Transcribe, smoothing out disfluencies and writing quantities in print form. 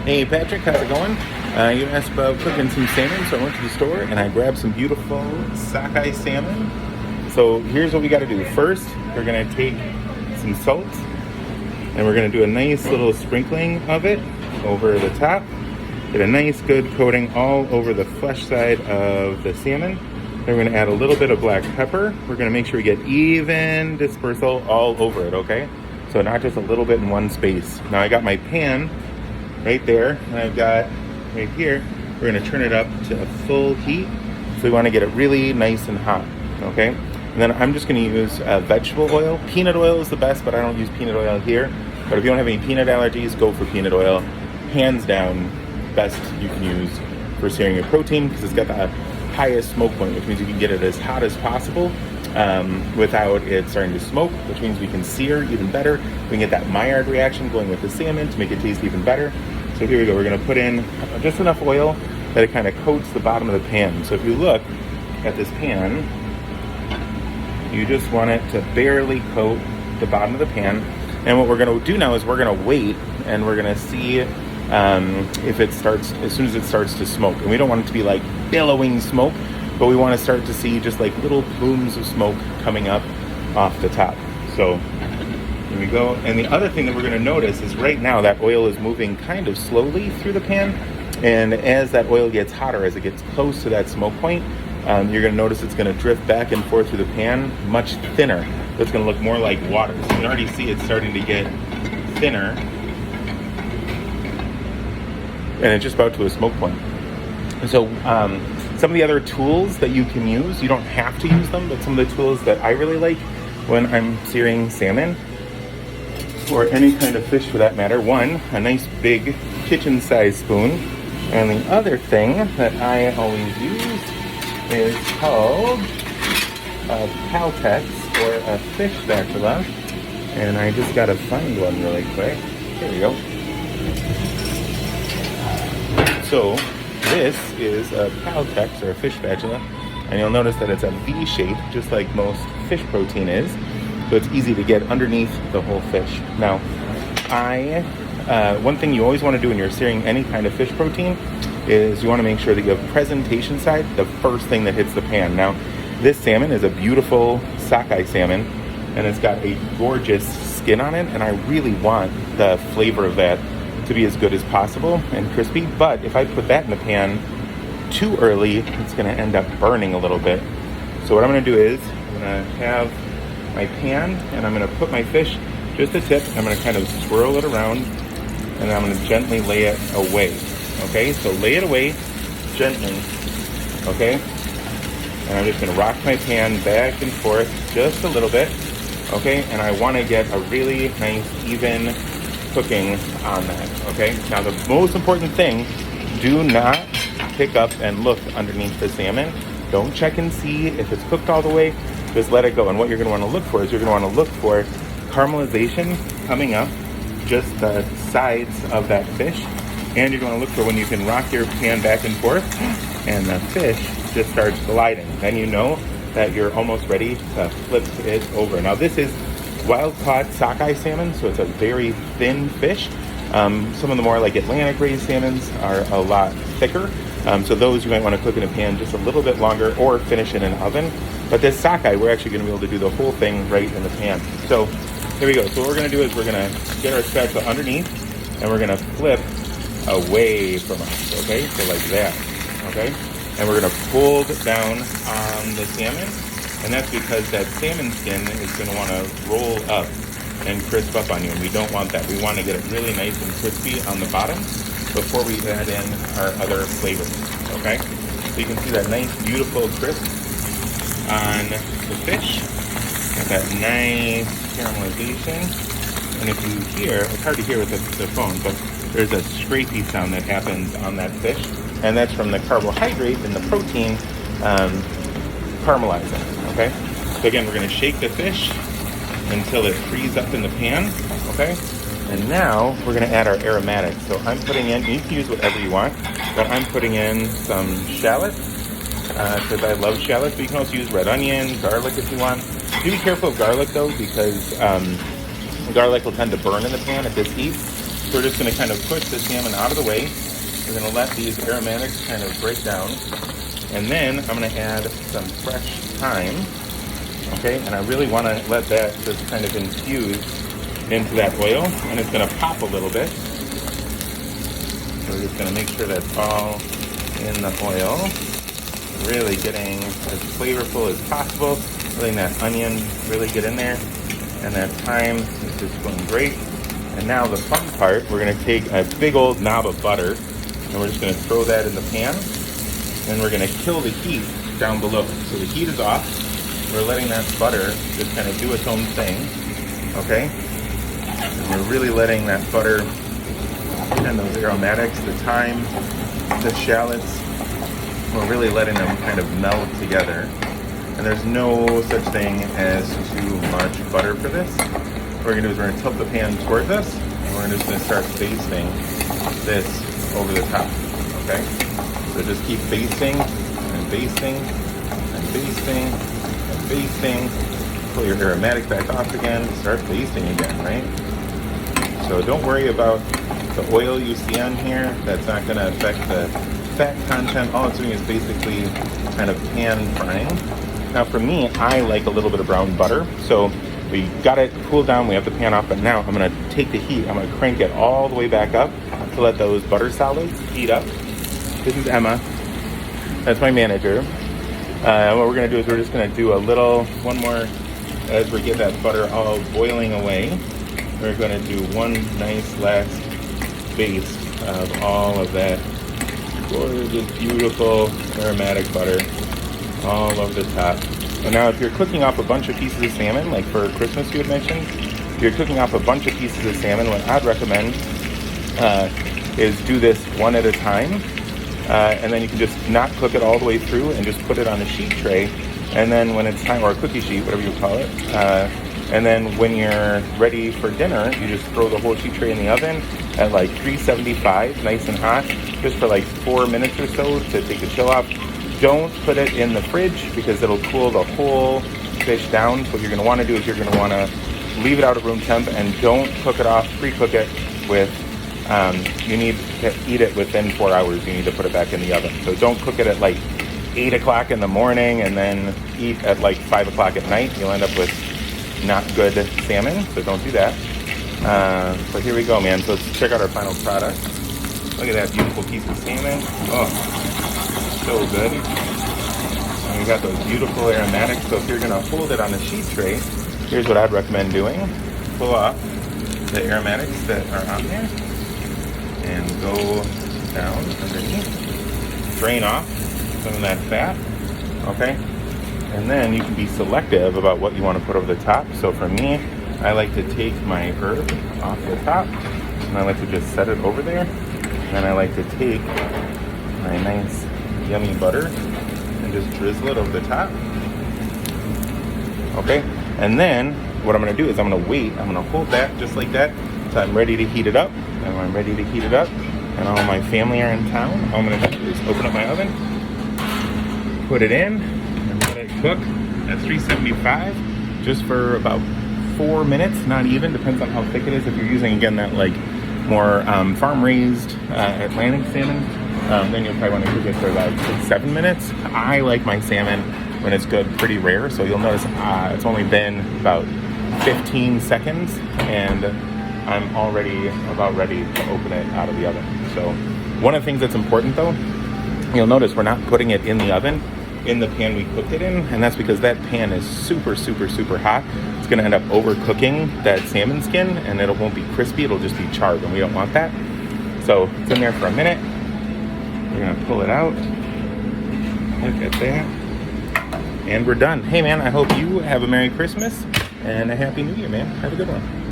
Hey Patrick, how's it going? You asked about cooking some salmon, so I went to the store and I grabbed some beautiful sockeye salmon. So here's what we got to do. First, we're gonna take some salt and we're gonna do a nice little sprinkling of it over the top. Get a nice good coating all over the flesh side of the salmon. Then we're gonna add a little bit of black pepper. We're gonna make sure we get even dispersal all over it, okay? So not just a little bit in one space. Now I got my pan right there, and I've got right here, we're gonna turn it up to a full heat. So we wanna get it really nice and hot, okay? And then I'm just gonna use vegetable oil. Peanut oil is the best, but I don't use peanut oil here. But if you don't have any peanut allergies, go for peanut oil. Hands down, best you can use for searing your protein because it's got the highest smoke point, which means you can get it as hot as possible without it starting to smoke, which means we can sear even better. We can get that Maillard reaction going with the salmon to make it taste even better. So here we go. We're going to put in just enough oil that it kind of coats the bottom of the pan. So if you look at this pan, you just want it to barely coat the bottom of the pan. And what we're going to do now is we're going to wait and we're going to see if it starts, as soon as it starts to smoke. And we don't want it to be like billowing smoke, but we want to start to see just like little plumes of smoke coming up off the top. So here we go. And the other thing that we're going to notice is right now that oil is moving kind of slowly through the pan. And as that oil gets hotter, as it gets close to that smoke point, you're going to notice it's going to drift back and forth through the pan much thinner. It's going to look more like water. So you can already see it's starting to get thinner. And it's just about to a smoke point. So some of the other tools that you can use, you don't have to use them, but some of the tools that I really like when I'm searing salmon, or any kind of fish for that matter. One, a nice big kitchen-sized spoon. And the other thing that I always use is called a Caltex, or a fish spatula. And I just gotta find one really quick. Here we go. So this is a Caltex, or a fish spatula. And you'll notice that it's a V shape, just like most fish protein is. So it's easy to get underneath the whole fish. Now, one thing you always want to do when you're searing any kind of fish protein is you want to make sure that you have presentation side the first thing that hits the pan. Now, this salmon is a beautiful sockeye salmon, and it's got a gorgeous skin on it, and I really want the flavor of that to be as good as possible and crispy. But if I put that in the pan too early, it's going to end up burning a little bit. So what I'm going to do is I'm going to have my pan, and I'm going to put my fish just a tip. I'm going to kind of swirl it around, and I'm going to gently lay it away. Okay, so lay it away gently. Okay, and I'm just going to rock my pan back and forth just a little bit. Okay, and I want to get a really nice even cooking on that. Okay, now the most important thing, do not pick up and look underneath the salmon. Don't check and see if it's cooked all the way. Just let it go. And what you're going to want to look for is you're going to want to look for caramelization coming up just the sides of that fish. And you're going to look for when you can rock your pan back and forth and the fish just starts gliding. Then you know that you're almost ready to flip it over. Now this is wild-caught sockeye salmon, so it's a very thin fish. Some of the more like Atlantic raised salmons are a lot thicker. So those you might want to cook in a pan just a little bit longer or finish in an oven. But this sockeye, we're actually going to be able to do the whole thing right in the pan. So here we go. So what we're going to do is we're going to get our spatula underneath and we're going to flip away from us. Okay, so like that. Okay, and we're going to pull down on the salmon. And that's because that salmon skin is going to want to roll up and crisp up on you. And we don't want that. We want to get it really nice and crispy on the bottom before we add in our other flavors. Okay? So you can see that nice, beautiful crisp on the fish. Got that nice caramelization. And if you hear, it's hard to hear with the phone, but there's a scrapey sound that happens on that fish. And that's from the carbohydrate and the protein caramelizing. Okay, so again, we're going to shake the fish until it frees up in the pan. Okay, and now we're going to add our aromatics. So I'm putting in, you can use whatever you want, but I'm putting in some shallots because I love shallots, but you can also use red onion, garlic if you want. Do be careful of garlic though, because garlic will tend to burn in the pan at this heat. So we're just gonna kind of push the salmon out of the way. We're gonna let these aromatics kind of break down. And then I'm gonna add some fresh thyme, okay? And I really wanna let that just kind of infuse into that oil, and it's gonna pop a little bit. So we're just gonna make sure that's all in the oil. Really getting as flavorful as possible, letting that onion really get in there. And that thyme is just going great. And now the fun part, we're gonna take a big old knob of butter, and we're just gonna throw that in the pan. And we're gonna kill the heat down below. So the heat is off. We're letting that butter just kind of do its own thing, okay? And we're really letting that butter and those aromatics, the thyme, the shallots, we're really letting them kind of meld together. And there's no such thing as too much butter for this. What we're gonna do is we're gonna tilt the pan towards us, and we're just gonna start basting this over the top, okay? So just keep basting and basting and basting and basting. Pull your aromatic back off again, start basting again, right? So don't worry about the oil you see on here. That's not gonna affect the fat content. All it's doing is basically kind of pan frying. Now for me, I like a little bit of brown butter. So we got it cooled down, we have the pan off, but now I'm gonna take the heat, I'm gonna crank it all the way back up to let those butter solids heat up. This is Emma, that's my manager. What we're gonna do is we're just gonna do one more, as we get that butter all boiling away. We're gonna do one nice last baste of all of that gorgeous, beautiful aromatic butter all over the top. And now if you're cooking off a bunch of pieces of salmon, like for Christmas you had mentioned, if you're cooking off a bunch of pieces of salmon, what I'd recommend is do this one at a time. And then you can just not cook it all the way through and just put it on a sheet tray. And then when it's time, or a cookie sheet, whatever you call it. And then when you're ready for dinner, you just throw the whole sheet tray in the oven at like 375, nice and hot, just for like 4 minutes or so to take the chill off. Don't put it in the fridge because it'll cool the whole fish down. So what you're gonna wanna do is you're gonna wanna leave it out of room temp and don't cook it off, pre-cook it with, you need to eat it within 4 hours. You need to put it back in the oven. So don't cook it at like 8 o'clock in the morning and then eat at like 5 o'clock at night. You'll end up with not good salmon, so don't do that. But here we go, man. So let's check out our final product. Look at that beautiful piece of salmon. Oh, so good. And we got those beautiful aromatics. So if you're gonna hold it on a sheet tray, here's what I'd recommend doing. Pull off the aromatics that are on there and go down underneath. Drain off some of that fat, okay? And then you can be selective about what you want to put over the top. So for me, I like to take my herb off the top and I like to just set it over there. And then I like to take my nice yummy butter and just drizzle it over the top. Okay, and then what I'm gonna do is I'm gonna wait, I'm gonna hold that just like that until I'm ready to heat it up. And when I'm ready to heat it up and all my family are in town, all I'm gonna do is open up my oven, put it in, and let it cook at 375 just for about 4 minutes, not even, depends on how thick it is. If you're using, again, that like more farm-raised Atlantic salmon, then you'll probably want to cook it for about 6-7 minutes. I like my salmon when it's good, pretty rare, so you'll notice it's only been about 15 seconds, and I'm already about ready to open it out of the oven. So one of the things that's important though, you'll notice we're not putting it in the oven in the pan we cooked it in, and that's because that pan is super, super, super hot. It's gonna end up overcooking that salmon skin and it won't be crispy, it'll just be charred, and we don't want that. So it's in there for a minute. We're gonna pull it out. Look at that. And we're done. Hey man, I hope you have a Merry Christmas and a Happy New Year, man. Have a good one.